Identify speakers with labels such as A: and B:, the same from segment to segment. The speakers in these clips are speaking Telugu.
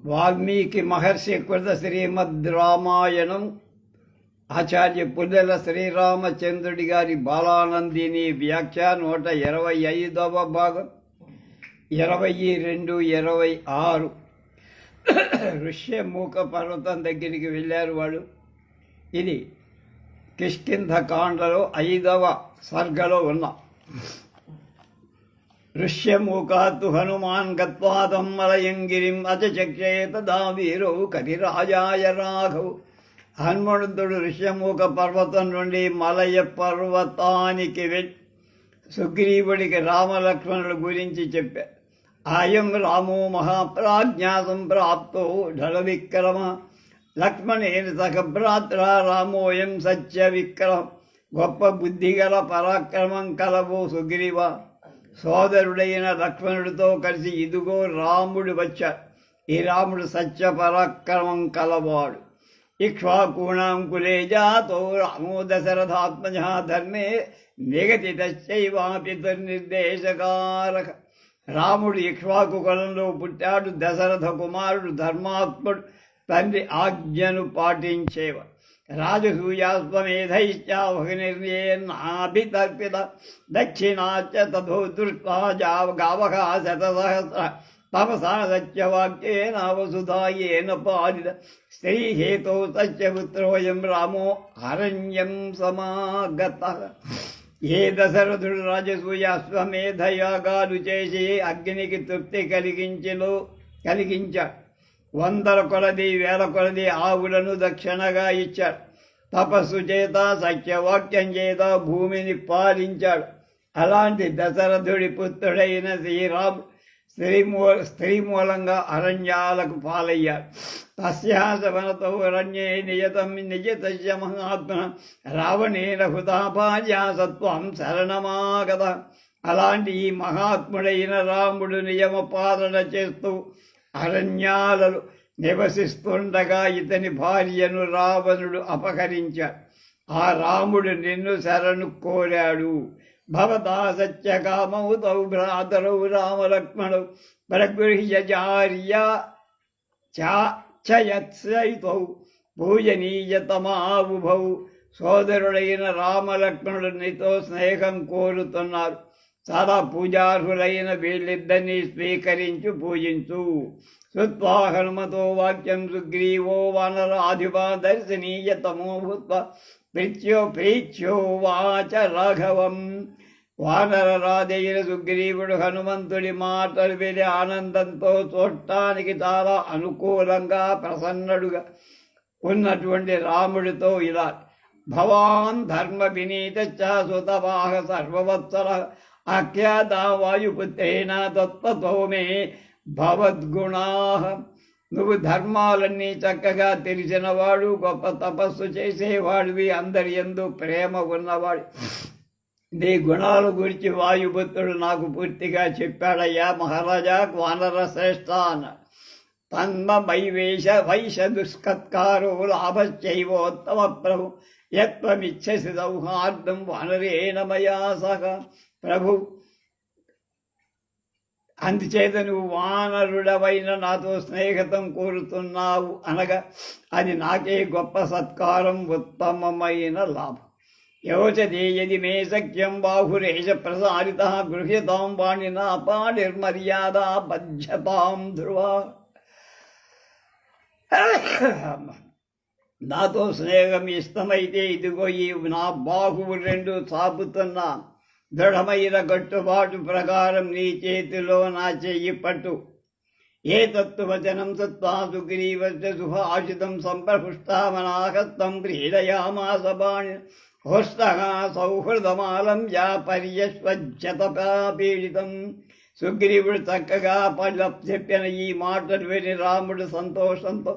A: వాల్మీకి మహర్షి కృత శ్రీమద్ రామాయణం ఆచార్య పుల్లెల శ్రీరామచంద్రుడి గారి బాలానందిని వ్యాఖ్య 125వ భాగం 22-26. ఋష్యమూక పర్వతం దగ్గరికి వెళ్ళారు వాళ్ళు. ఇది కిష్కింధ కాండలో 5వ సర్గలో ఉన్న ఋష్యమూకాత్తు హనుమాన్ గత్వాదం మలయంగిరిం అచచక్రేత దావీరో కరిరాజాయ రాఘవ్. హనుమంతుడు ఋష్యమూక పర్వతం నుండి మలయ పర్వతానికి వెళ్ళి సుగ్రీవుడికి రామలక్ష్మణుల గురించి చెప్పారు. అయం రామో మహాప్రాజ్ఞా సంప్రాప్తో ఢల విక్రమ లక్ష్మణేన సఖ భ్రాత్ర రామోయం సత్య విక్రమ. గొప్ప బుద్ధిగల పరాక్రమం కలవో సుగ్రీవ, సోదరుడైన లక్ష్మణుడితో కలిసి ఇదిగో రాముడు వచ్చాడు. ఈ రాముడు సత్య పరాక్రమం కలవాడు. ఇక్ష్వాకూణాం కులే జాతో రామో దశరథాత్మజ ధర్మే నిగతితశ్చైవాపి దుర్నిర్దేశకారక. రాముడు ఇక్ష్వాకు కులంలో పుట్టాడు. దశరథ కుమారుడు, ధర్మాత్ముడు, తండ్రి ఆజ్ఞను పాటించేవాడు. రాజసూయాస్వమేధైశ్చాభితర్పిత దక్షిణాచ తథో దృష్ట్వా గావః శతసహస్ర తపసా సత్యవాక్యేన వసుధాయేన పాలిత స్త్రీహేతో సత్యపుత్రోయం రామో అరణ్యం సమాగతః. ఏ దశరథుడు రాజసూయాశ్వమేధయాగాలు చేసి అగ్నికి తృప్తి కలిగించాడు. 100 కొలది 1000 కొలది ఆవులను దక్షిణగా ఇచ్చాడు. తపస్సు చేత సత్యవాక్యం చేత భూమిని పాలించాడు. అలాంటి దశరథుడి పుత్రుడైన శ్రీరాముడు స్త్రీ మూలంగా అరణ్యాలకు పాలయ్యాడు. తస్యాసవనతో అరణ్యే నియతం నిజతస్య మహాత్మ రావణేన హుతాపార్యా సత్వం శరణమాగత. అలాంటి ఈ మహాత్ముడైన రాముడు నియమ పాలన చేస్తూ అరణ్యాలలో నివసిస్తుండగా ఇతని భార్యను రావణుడు అపహరించాడు. ఆ రాముడు నిన్ను శరణు కోరాడు. భవతా సత్యకామౌ తౌ భ్రాతరౌ రామలక్ష్మణౌ ప్రగృహ్యచార్య చయత్సైతౌ పూజనీయతమావుభౌ. సోదరుడైన రామలక్ష్మణుడు నీతో స్నేహం కోరుతున్నారు. చాలా పూజార్హులైన వీళ్ళిద్దరినీ స్వీకరించు, పూజించు. శ్రుత్వా హనుమతో వాక్యం సుగ్రీవో వానరాధిపా దర్శనీయతమో భూత్వా ప్రీత్యోవాచ రాఘవం. వానరరాజైన సుగ్రీవుడు హనుమంతుడి మాటలు విని ఆనందంతో చూడటానికి చాలా అనుకూలంగా ప్రసన్నుడుగా ఉన్నటువంటి రాముడితో ఇలా, భవాన్ ధర్మ వినీత సుతవాహ సర్వవత్సర ఆఖ్యాతా వాయుపుత్రేణ తత్వతో మే భవద్గుణా. నువ్వు ధర్మాలన్నీ చక్కగా తెలిసినవాడు, గొప్ప తపస్సు చేసేవాడివి, అందరి యందు ప్రేమ ఉన్నవాడు. నీ గుణాల గురించి వాయుపుత్రుడు నాకు పూర్తిగా చెప్పాడయ్యా మహారాజా వానర శ్రేష్ఠ అన్న. తన్మమైవేశ వైశ దుష్కత్కారో లాభశ్చైవోత్తమ ప్రభు యత్వమిచ్చసి సౌహార్దం వానరేణ మయా సహ. ప్రభు, అందుచేత నువ్వు వానరుడవైన నాతో స్నేహితం కోరుతున్నావు అనగా అది నాకే గొప్ప సత్కారం, ఉత్తమమైన లాభం. యోచదేయది మే సఖ్యం బాహురేష ప్రసారిత గృహ్యతాం వాణినా పాణిర్మర్యాద బధ్యతాం ధ్రువ. నాతో స్నేహం ఇష్టమైతే ఇదిగో ఈ నా బాహువు 2 చాపుతున్నా. దృఢమైన కట్టుబాటు ప్రకారం నీ చేతిలో నా చెయ్యి పట్టు. ఏ తత్వచనం సత్వా సుగ్రీవస్య సుభాషితం సంప్రహృష్టామనాహస్తం ప్రీడయామాస బాణి హుస్తః సౌహృదమాలం యా పర్యశ్వజ్జతపీడితం. సుగ్రీవుడు చక్కగా చెప్పిన ఈ మాటలు విని రాముడు సంతోషంతో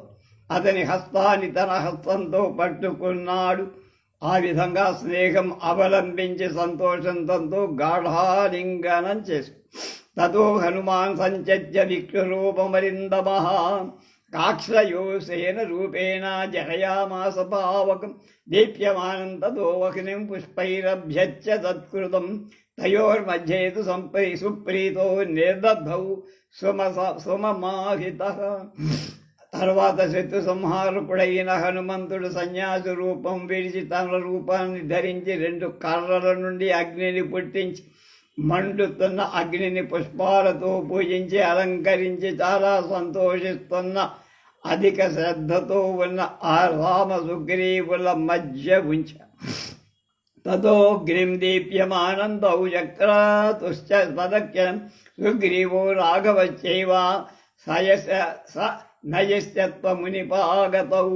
A: అతని హస్తాన్ని తన హస్తంతో పట్టుకున్నాడు. ఆ విధంగా స్నేహం అవలంబించి సంతోషంతో గాఢాలింగనం చేసు. తతో హనుమాన్ సంచజ్య విక్రూపమరిందమ కాక్షయోసేన రూపేణ జనయామాస పావకం దీప్యమానం తతో వహ్నిం పుష్పైరభ్యచ్చ తత్కృతం. తయోర్మధ్యేతు సుప్రీతో నిర్దగ్ధౌ సుమమాహితః. తర్వాత శత్రు సంహారకుడైన హనుమంతుడు సన్యాసి రూపం విడిచి తన రూపాన్ని ధరించి 2 కర్రల నుండి అగ్నిని పుట్టించి మండుతున్న అగ్నిని పుష్పాలతో పూజించి అలంకరించి చాలా సంతోషిస్తున్న అధిక శ్రద్ధతో ఉన్న ఆ రామ సుగ్రీవుల మధ్య ఉంచారు. తతోగ్నిం దీప్యమానందౌ చక్రాతుశ్చ తదఖ్యం సుగ్రీవో రాఘవశ్చైవ నయస్యత్వమునిపాగతౌ.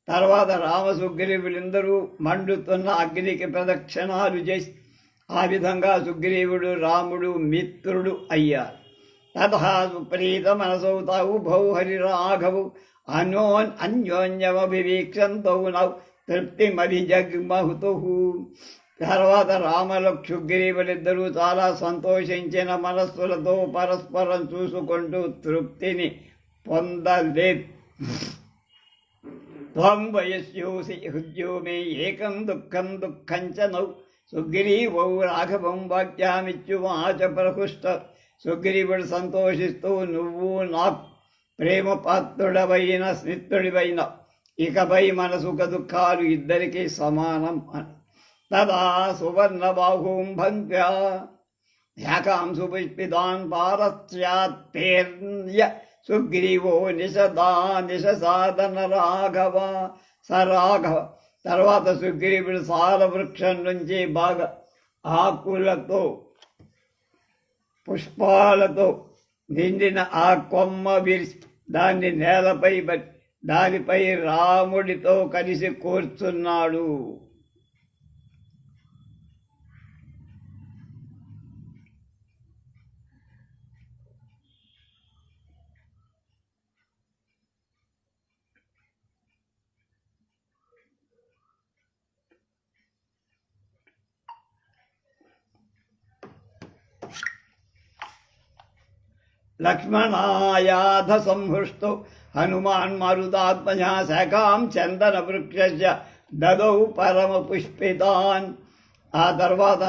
A: తర్వాత రామ సుగ్రీవులిద్దరూ మండుతున్న అగ్నికి ప్రదక్షిణాలు చేసి ఆ విధంగా సుగ్రీవుడు రాముడు మిత్రుడు అయ్యారు. తథా సుప్రీత మనసౌ తౌభౌ హరిరాఘవు అన్యోన్యమభివీక్షంతౌ నౌ తృప్తిమభిజగ్మహుతు. తర్వాత రామలక్ష్మణులిద్దరూ చాలా సంతోషించిన మనస్సులతో పరస్పరం చూసుకుంటూ తృప్తిని పొందలేదు. త్వం వయస్యోసి హృద్యో మే ఏకం దుఃఖం దుఃఖం చ నౌ సుగ్రీవౌ రాఘవం వాక్యామిత్యువాచ ప్రహృష్ట. సుగ్రీవుడు సంతోషిస్తూ నువ్వు నా ప్రేమ పాత్రుడవైన స్మిత్రుడివైన ఇకపై మన సుఖ దుఃఖాలు ఇద్దరికీ సమానం అని. తదా సువర్ణబాహుం భంత్యా యాకాంసు పుష్పితాన్ పారస్యాత్తేర్య సుగ్రీవో నిషసాదన రాఘవ సరాఘవ. తర్వాత సుగ్రీవుడు సాల వృక్షం నుంచి బాగా ఆకులతో పుష్పాలతో నిండిన ఆ కొమ్మ విరిచి దాన్ని నేలపై దానిపై రాముడితో కలిసి కూర్చున్నాడు. లక్ష్మణాయాధ సంహృష్టో హనుమాన్ మరుదాత్మజా శాఖాం చందన వృక్షస్య దదౌ పరమ పుష్పితాన్. ఆ తర్వాత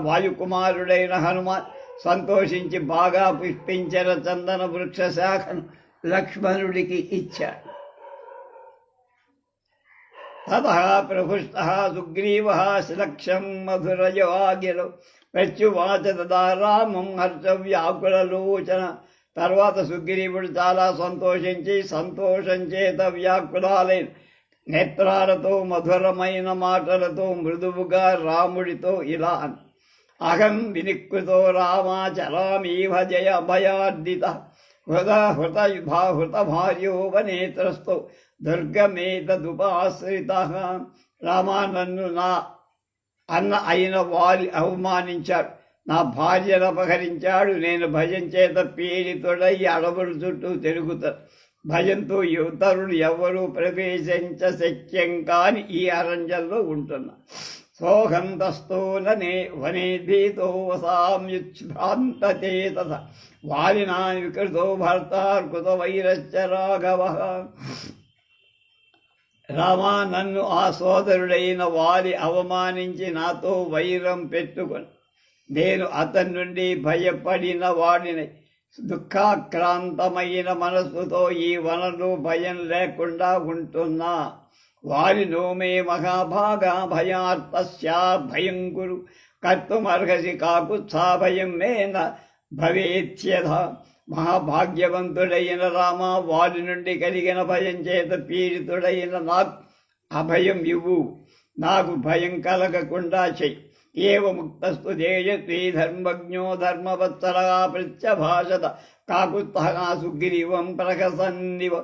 A: వాయుకుమారుడైన హనుమాన్ సంతోషించి బాగా పుష్పించిన చందన వృక్ష శాఖను లక్ష్మణుడికి ఇచ్చాడు. తతః ప్రహృష్టః సుగ్రీవः శిలక్షం మధురయవాగిరౌ ప్రత్యువాచ తదా రామం హర్షవ్యాకులలోచన. తర్వాత సుగ్రీవుడు చాలా సంతోషించి సంతోషం చేత వ్యాకులాలైన నేత్రాలతో మధురమైన మాటలతో మృదువుగా రాముడితో ఇలా అని. అహం వినికృతో రామాచరామీవ జయ భయార్దిత హృత భార్యో వనేత్రస్థో దుర్గమేతదుపాశ్రిత. రామా, నన్ను నా అన్న అయిన వాలి అవమానించాడు, నా భార్యను అపహరించాడు. నేను భయం చేత పీడితుడై అడవుల చుట్టూ తిరుగుతాను. భయంతో యువతరుడు ఎవరూ ప్రవేశించ శక్యం కాని ఈ అరణ్యంలో ఉంటున్నా. సోహంతస్థోనే వనే భీతో వసామ్యుచ్ఛ్రాంతచేతస వాలినా వికృతో భర్తార్కృత వైరశ్చ రాఘవ. రామా, నన్ను ఆ సోదరుడైన వాలి అవమానించి నాతో వైరం పెట్టుకొని నేను అతని నుండి భయపడిన వాడిని. దుఃఖాక్రాంతమైన మనస్సుతో ఈ వనంలో భయం లేకుండా ఉంటున్నా. వారినో మే మహాభాగా భయార్తస్యా భయం గురు కర్తుమర్హసి కాకుత్సా భయం మే న భవేత్యథ. మహాభాగ్యవంతుడైన రామ, వారి నుండి కలిగిన భయం చేత పీడితుడైన నాకు అభయం ఇవ్వు, నాకు భయం కలగకుండా చెయ్యి. ఏవ ముక్తస్తు తేజస్వీ ధర్మజ్ఞో ధర్మవత్సరగా ప్రత్యభాషత కాకుత్సః సుగ్రీవం ప్రహసన్నివ.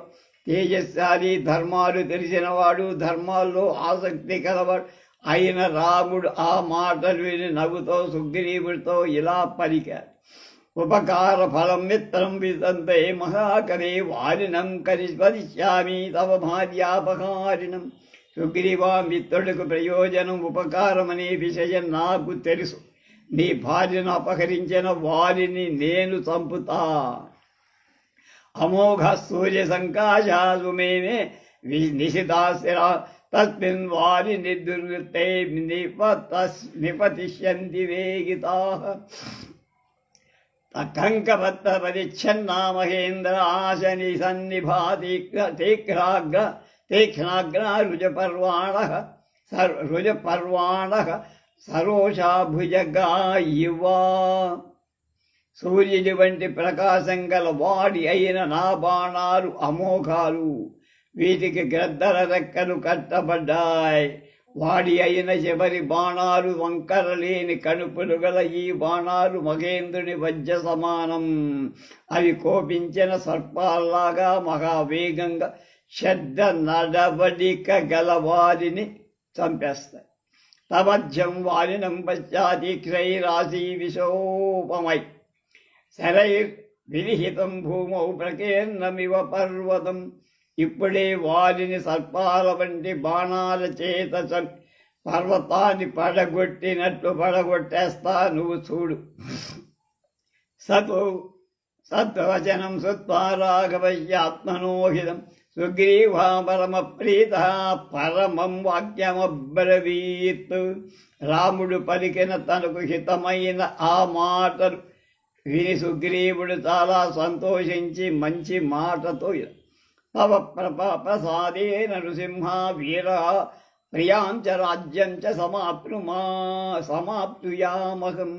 A: తేజస్శాలి, ధర్మాలు తెలిసినవాడు, ధర్మాల్లో ఆసక్తి కలవాడు అయిన రాముడు ఆ మాటలు విని నవ్వుతో సుగ్రీవుడితో ఇలా పలికారు. ఉపకార ఫలం మిత్రం విదంతే మహాకరే వారినం కరిష్యామి తవ భార్యాపకారిణం. సుగ్రీవా, మిత్రుడికి ప్రయోజనం ఉపకారమనే విషయం నాకు తెలుసు. నీ భార్యను అపహరించిన వారిని నేను చంపుతా. అమోఘ సూర్య సంకాశాసు మేమే నిశితాశిరా తస్మిన్ వారి నిర్దుర్వృత్తే నిపతిష్యంతి వేగితాః. కంకబద్ధ పరిచ్ఛన్నా మహేంద్ర ఆశని సన్నిభా తీక్ష్ణాగ్ర రుజపర్వాణ సరోషా భుజగా యువా. సూర్యుడి వంటి ప్రకాశం గల వాడి అయిన నా బాణాలు అమోఘాలు, వీటికి గ్రద్దల రెక్కలు కట్టబడ్డాయి. వాడి అయిన చివరి బాణాలు వంకరలేని కణుపులు గల ఈ బాణాలు మహేంద్రుని వజ్ర సమానం. అవి కోపించిన సర్పాల్లాగా మహావేగంగా శబ్ద నడవడిక గల వారిని చంపేస్తాయి. తమధ్యం వాలినం పశ్చాతీక్షైరాశీ విశోపమై శరైర్ విలిహితం భూమౌ ప్రకీర్ణమివ పర్వతం. ఇప్పుడే వారిని సర్పాల వంటి బాణాల చేత పర్వతాన్ని పడగొట్టినట్లు పడగొట్టేస్తా, నువ్వు చూడు. సత్వచనం సుత్వా రాఘవయ్యాత్మనోహితం సుగ్రీవా పరమ ప్రీత పరమం వాక్యమబ్రవీత్. రాముడు పలికిన తనకు హితమైన ఆ మాటలు విని సుగ్రీవుడు చాలా సంతోషించి మంచి మాటతో, తవ ప్రసాదేన నృసింహ వీర ప్రియాంచ రాజ్యం చ సమాప్నుయామహం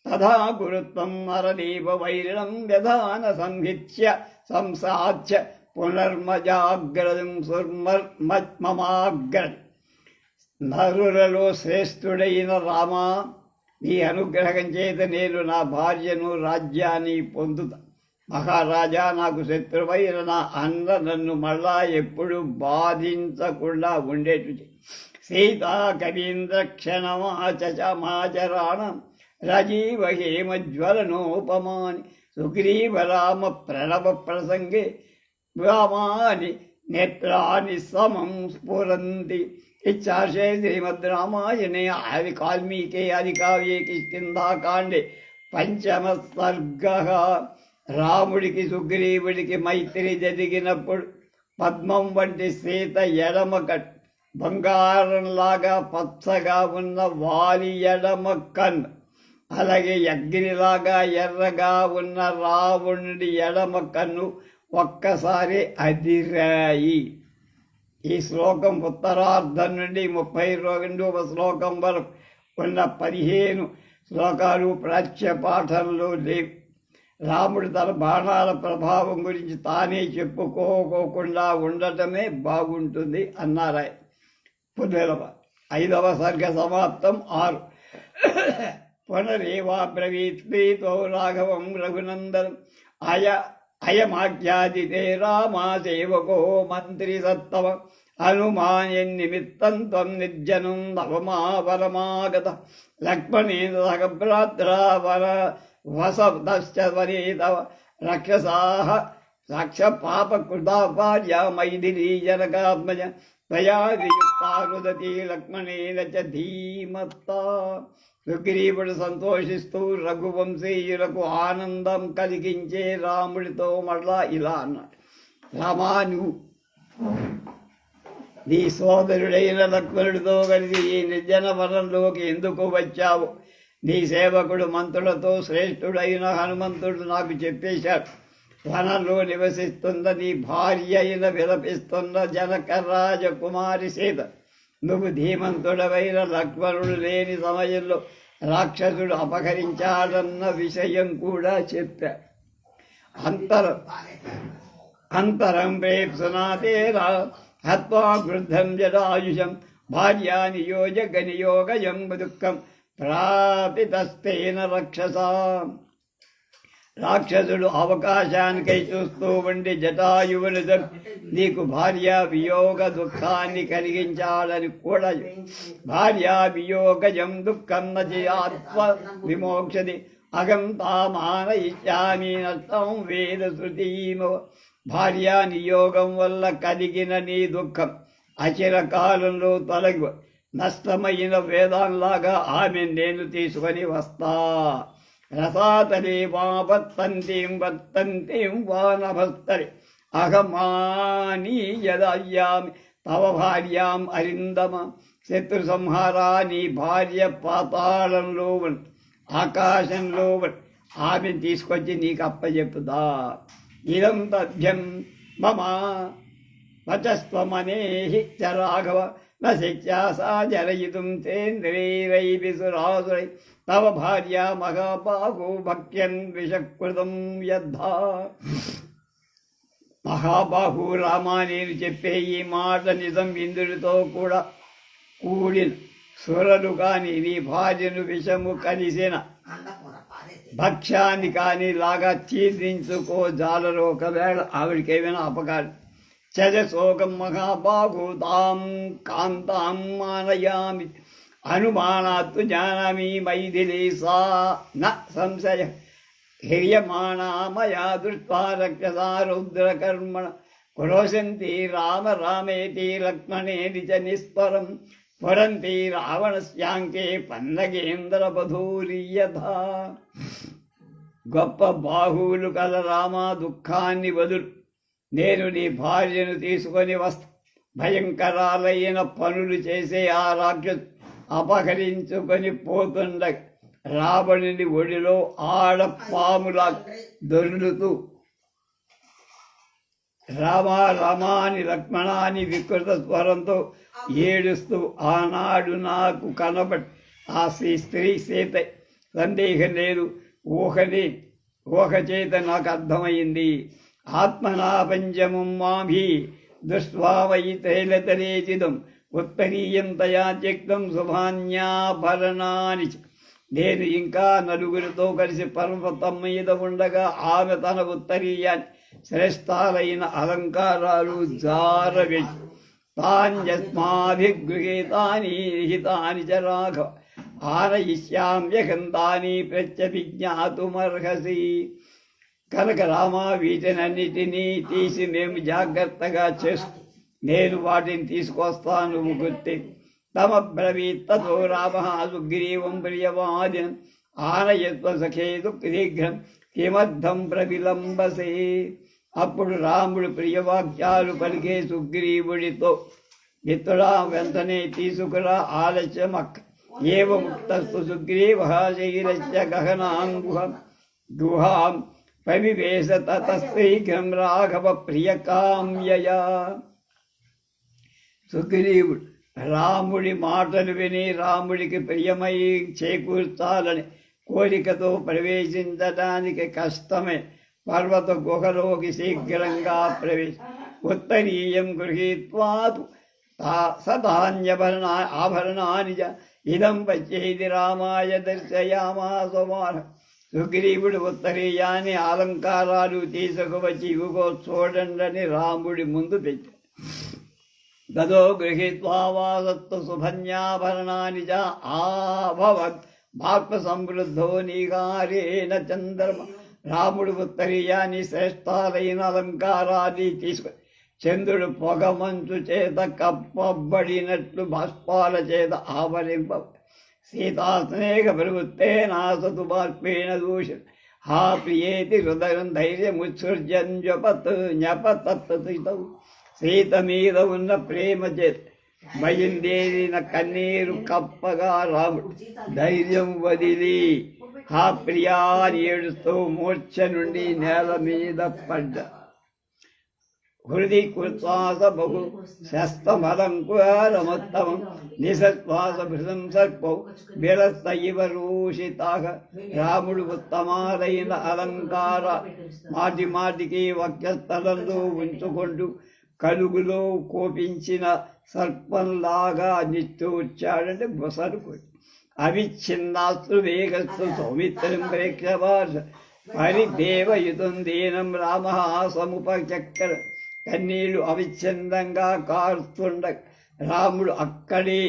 A: తథా గురుత్వం నరదేవ వైరిణం వ్యధాన సంహిత్య సంసాధ్య పునర్మజాగ్రదం సుర్మమాగ్రది. నరులలో శ్రేష్ఠుడైన రామా, నీ అనుగ్రహం చేత నేను నా భార్యను రాజ్యాన్ని పొందుతా. మహారాజా, నాకు శత్రువైన నా అన్న నన్ను మళ్ళా ఎప్పుడు బాధించకుండా ఉండేటు. సీతా కవీంద్ర క్షణమాచమాచరాణం రాజీవ హేమజ్వలనోపమాని సుగ్రీవ రామ ప్రణవ ప్రసంగే రామాని నేత్రాని సమం స్ఫురంతి. ఇచ్చాశే శ్రీమద్ రామాయణే వాల్మీకే ఆదికావ్యే కిష్కింధాకాండే పంచమ సర్గ. రాముడికి సుగ్రీవుడికి మైత్రి జరిగినప్పుడు పద్మం వంటి సీత ఎడమ బంగారంలాగా పచ్చగా ఉన్న వాలి ఎడమ కన్ను, అలాగే అగ్నిలాగా ఎర్రగా ఉన్న రావణుడి ఎడమ కన్ను ఒక్కసారి అదిరాయి. ఈ శ్లోకం ఉత్తరార్ధం నుండి 32వ శ్లోకం వరకు ఉన్న 15 శ్లోకాలు ప్రాచ్య పాఠంలో లేవు. రాముడు తన బాణాల ప్రభావం గురించి తానే చెప్పుకోకుండా ఉండటమే బాగుంటుంది అన్నారాయ. 5వ సర్గ సమాప్తం. 6. పునరేవాబ్రవీత్ ప్రీతో రాఘవం రఘునందనం అయమాఖ్యాదితే రామా సేవకో మంత్రి సత్తమ అనుమాన్యన్నిమిత్తం త్వం నిర్జనం నవమావరమాగత లక్ష్మణేన సహభ్రాత్రావర వసదశ్చ వనేతవ రక్షసాః సాక్ష పాపకృతా భార్య మైథిలీ జనకాత్మజ త్వయా వియుక్తా రుదతి లక్ష్మణేన చ ధీమత్తా. సుగ్రీవుడు సంతోషిస్తూ రఘువంశీయులకు ఆనందం కలిగించే రాముడితో మళ్ళా ఇలా అన్నాడు. రామా, నువ్వు నీ సోదరుడైన లక్ష్మణుడితో కలిసి ఈ నిర్జన వనంలోకి ఎందుకు వచ్చావు? నీ సేవకుడు మంత్రులతో శ్రేష్ఠుడైన హనుమంతుడు నాకు చెప్పేశాడు. వనంలో నివసిస్తున్న నీ భార్య అయిన విలపిస్తున్న జనక రాజకుమారి సీత, నువ్వు ధీమంతుడవైన లక్ష్మణుడు లేని సమయంలో రాక్షసుడు అపహరించాడన్న విషయం కూడా చెప్పాడు. అంతరం ప్రేప్సునాథేరా హత్వా వృద్ధం జడాయుషం భార్యా నియోగయం దుఃఖం ప్రాపితస్తేన రక్షసా. రాక్షసుడు అవకాశానికై చూస్తూ ఉండి జటాయువుని నీకు భార్యా వియోగ దుఃఖాన్ని కలిగించాలని కూడా. భార్యా వియోగజం దుఃఖం నత్వ విమోక్షది అగం తామాన ఇచ్చామి నష్టం వేద శృతీమో. భార్యా నియోగం వల్ల కలిగిన నీ దుఃఖం అచిరకాలంలో తొలగి నష్టమైన వేదాల్లాగా ఆమె నేను తీసుకొని వస్తా. రసాతలే వాపత్తంతీం వర్తంతీం వానభస్తరి అహమానీ యదాయామి తవ భార్యాం అరిందమ. శత్రు సంహారా, నీ భార్య పాతాళంలో ఆకాశంలో ఆమెను తీసుకొచ్చి నీకు అప్పచెప్పుదా. ఇదం తథ్యం మమ వచస్త్వమనేహి చ రాఘవ న శక్యాసా జరయితుం తేంద్రైరైభిసురాసురై తవ భార్య మహాబాహో భక్త్యన్ విషకృతం యద్ధా. మహాబాహు రామా, నేను చెప్పే ఈ మాట నిజం. ఇంద్రుడితో కూడా కూడిన సురలు కాని నీ భార్యను విషము కలిసిన భక్ష్యాన్ని కానీ లాగా ఛీదించుకో జాలరు. ఒకవేళ ఆవిడికేమైనా అపకారం చజశోకం మహాబాహు తాం కాంతాం మానయామి అనుమానాత్తు జానామి మైథిలీ సా న సంశయ హ్రియమాణా మయా దృష్ట్వా రక్షసా రౌద్రకర్మణ క్రోశంతి రామ రామేతి లక్ష్మణేతి చ నిస్పరం స్ఫురంతి రావణస్యాంకే పన్నగేంద్రబధూరియథా. గొప్ప బాహువులు కల రామ, దుఃఖాన్ని వదులు. నేను నీ భార్యను తీసుకొని వస్తా. భయంకరాలైన పనులు చేసే ఆ రాక్షసు అపహరించుకొని పోతుండగా రావణుని ఒడిలో ఆడపాములా దొర్లుతూ రామ రామాని లక్ష్మణాని వికృత స్వరంతో ఏడుస్తూ ఆనాడు నాకు కనబడి ఆ స్త్రీ సీత. సందేహం లేదు, ఊహ చేత నాకు అర్థమైంది. ఆత్మనా పంచమం మాభి దృష్ట్వా వై తైలతరేచిదం ఉత్తరీయం తయా త్యక్తం శుభాన్యాభరణాని. నేను ఇంకా నలుగురితో కలిసి పర్వతం మీద ఉండగా ఆమె తన ఉత్తరీయాన్ని శ్రేష్టాలైన అలంకారాలు జారవేసి తాన్యస్మాభిగృహీతాని హితాని చ రాఘవ ఆనయిష్యామ్యకంతాని ప్రత్యభిజ్ఞాతుమర్హసి. కనుక రామా, వీటినన్నిటినీ తీసి మేము జాగ్రత్తగా చేస్తూ నేను వాటిని తీసుకొస్తాను, నువ్వు గుర్తి. తమబ్రవీత్తతో రామ సుగ్రీవం ప్రియవాదినం ఆనయత్వ సఖేదు శీఘ్రం కిమర్థం ప్రవిలంబసే. అప్పుడు రాముడు ప్రియవాక్యాలు పలికే సుగ్రీవుడితో, మిత్రుడా, వెంటనే తీసుకురా, ఆలస్యమక్క. ఏవ ముక్తస్తు సుగ్రీవ శైలస్య గుహాం ప్రవివేశ తతశీఘ్రం రాఘవ ప్రియకామ్యయా. సుగ్రీవుడు రాముడి మాటలు విని రాముడికి ప్రియమై చేకూర్చాలని కోరికతో ప్రవేశించడానికి కష్టమే పర్వత గుహలోకి శీఘ్రంగా ఉత్తరీయం గృహీత్వాతు సధాన్యభరణ ఆభరణాని ఇదం పచ్చేది రామాయ దర్శయామాసమాన. సుగ్రీవుడు ఉత్తరీయాన్ని అలంకారాలు తీసుకువచ్చి ఇవిగో చూడండి రాముడి ముందు పెట్టాడు. గదో గృహీత్వా వాసత్తు సుభన్యాభరణాని చ ఆభవత్ బాష్ప సమృద్ధో నీగారేణ చంద్రమ. రాముడు ఉత్తరీయాన్ని శ్రేష్టాలైన అలంకారాన్ని తీసుకుని చంద్రుడు పొగమంచు చేత కప్పబడినట్లు బాష్పాల చేత ఆవరింప సీతాస్నేహ ప్రవృత్తే నాసతు బాష్పేణ దూషణ హా ప్రియేతి హృదయం ధైర్యముత్సృజ్యం జ్ఞపతత్తు. సీత మీద ఉన్న ప్రేమ చేత బయలుదేరిన కన్నీరు కప్పగా రాముడు ధైర్యం వదిలి హా ప్రియా అని ఏడుస్తూ మూర్ఛ నుండి నేల మీద పడ్డ. హృది కృత్వాస బహు శస్తమలంకురమోత్తమం నిశ్వాస భృతం సర్పౌ బిరస్తైవ రూషితాగ. రాముడు ఉత్తమాలైన అలంకార మాటి మాటికి వక్షస్థలంలో ఉంచుకుంటూ కలుగులో కోపించిన సర్పంలాగా నిట్టూర్చాడంటే బొసరుకోడు. అవిచ్ఛిన్నాస్తు వేగస్తు సౌమిత్రం ప్రేక్షవాస పరిదేవయుతం దీనం రామ సముపచక్ర. కన్నీళ్లు అవిచ్ఛిన్నంగా కారుస్తుండ రాముడు అక్కడే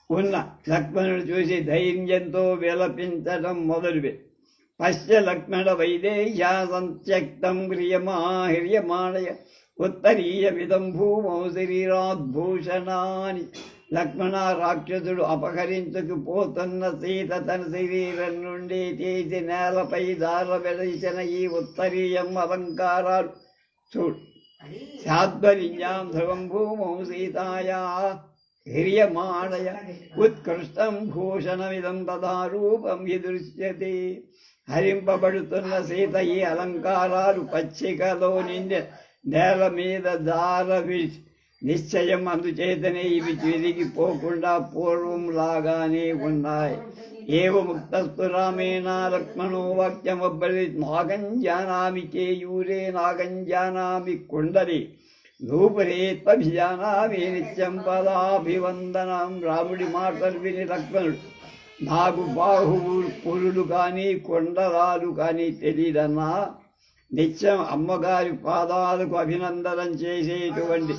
A: ఉన్న లక్ష్మణుడు చూసి ధైర్యంతో విలపించడం మొదలుపెట్టి పశ్య లక్ష్మణ వైదేహ్యా సంత్యక్తం హ్రియమాణయ ఉత్తరీయమిదం భూమౌ శరీరాద్భూషణాని. లక్ష్మణ, రాక్షసుడు అపహరించుకుపోతున్న సీత తన శరీరం నుండి తీసి నేలపై దార వెలిసిన ఈ ఉత్తరీయం అలంకారాలు చూడు. శాద్వరిజ్ఞాం ధ్రువం భూమౌ సీతాయా హిర్యమాణయ ఉత్కృష్టం భూషణమిదం తదా రూపం విదృశ్యతే. హరింపబడుతున్న సీత ఈ అలంకారాలు పచ్చికలో నిండి నేల మీద దార విడిచి నిశ్చయం అందుచేతనే ఇవి తిరిగిపోకుండా పూర్వం లాగానే ఉన్నాయి. ఏవ ముక్తస్తు రామేణ లక్ష్మణో వాక్యమబ్బలి నాగం జానామి కేయూరే నాగం జానామి కుండలి నూపురే త్వభిజానామి నిత్యం పదాభివందనం. రాముడి మాటలు విని లక్ష్మణుడు నాకు బాహువు పురుడు కానీ కొండరాలు కానీ తెలియదన్నా నిత్యం అమ్మగారి పాదాలకు అభినందనం చేసేటువంటి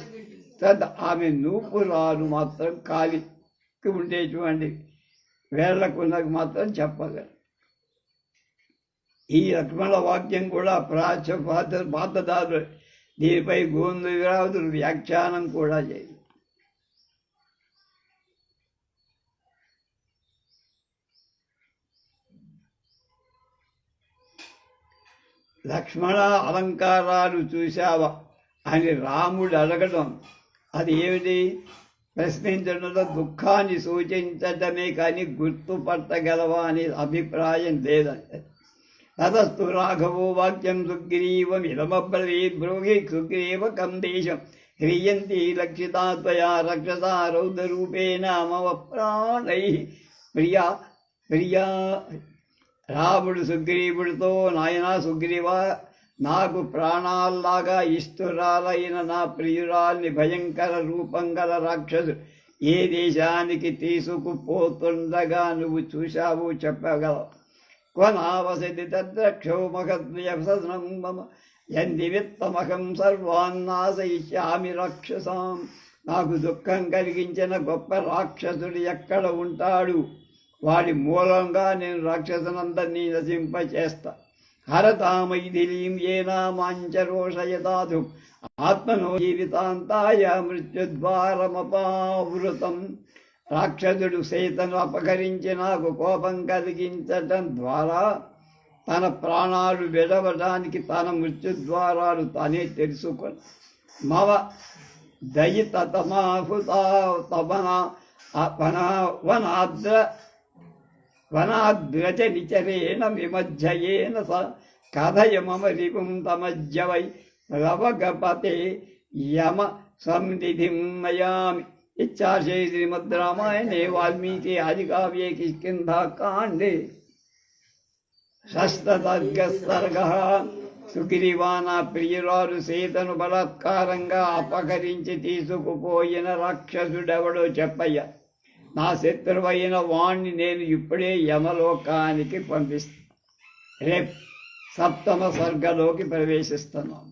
A: ఆమె నూపురాలు మాత్రం కాలికి ఉండేటువంటి వేళ్లకున్నది మాత్రం చెప్పగలరు. ఈ లక్ష్మణ వాక్యం కూడా ప్రాచ్య పాతదారులు దీనిపై గోవిందరాజులు వ్యాఖ్యానం కూడా చేయాలి. లక్ష్మణ అలంకారాలు చూశావా అని రాముడు అడగడం అది ఏమిటి? ప్రశ్నించడంలో దుఃఖాన్ని సూచించటమే కానీ గుర్తుపట్టగలవా అనే అభిప్రాయం లేదంటే. తతస్తు రాఘవో వాక్యం సుగ్రీవమిదమబ్రవీత్ బ్రూహి సుగ్రీవ కం దేశం హ్రీయంతి లక్షితా త్వయా రక్షసా రౌద్రరూపేణ మమ ప్రాణై. ప్రియా రాముడు సుగ్రీవుడితో, నాయనా సుగ్రీవా, నాకు ప్రాణాల్లాగా ఇష్టురాలైన నా ప్రియురాల్ని భయంకర రూపం గల రాక్షసు ఏ దేశానికి తీసుకుపోతుండగా నువ్వు చూశావు చెప్పగలవు? క్వనావసతి తద్రక్షోమహద్వ్యసనం మమ యందివిత్తమహం సర్వాన్నాశయిష్యామి రాక్షసాం. నాకు దుఃఖం కలిగించిన గొప్ప రాక్షసుడు ఎక్కడ ఉంటాడు? వాడి మూలంగా నేను రాక్షసునందరినీ నశింపచేస్తా. హరతామైథిలీం ఏనామాంచరోషయదాధు ఆత్మనో జీవితాంతాయ మృత్యుద్వారమపావృతం. రాక్షసుడు సీతను అపహరించి నాకు కోపం కలిగించటం ద్వారా తన ప్రాణాలు విడవడానికి తన మృత్యుద్వారాలు తానే తెలుసుకొని మవ దయితమాహుతా వనాద్రచ నిచరేణ విమజ్జయేన స కథయ మమ రిపుం తమజ్జవై రవగపతే యమ సంనిధిం నయామి. ఇచ్చాశే శ్రీమద్ రామాయణే వాల్మీకి ఆదికావ్యే కిష్కింధాకాండే షష్ఠసర్గ. సుగ్రీవా, నా ప్రియురాలు సీతను బలాత్కారంగా అపహరించి తీసుకుపోయిన రాక్షసుడెవడో చెప్పయ్యా. నా శత్రువైన వాణ్ణి నేను ఇప్పుడే యమలోకానికి పంపిస్తాను. రేపు 7వ సర్గలోకి ప్రవేశిస్తున్నాను.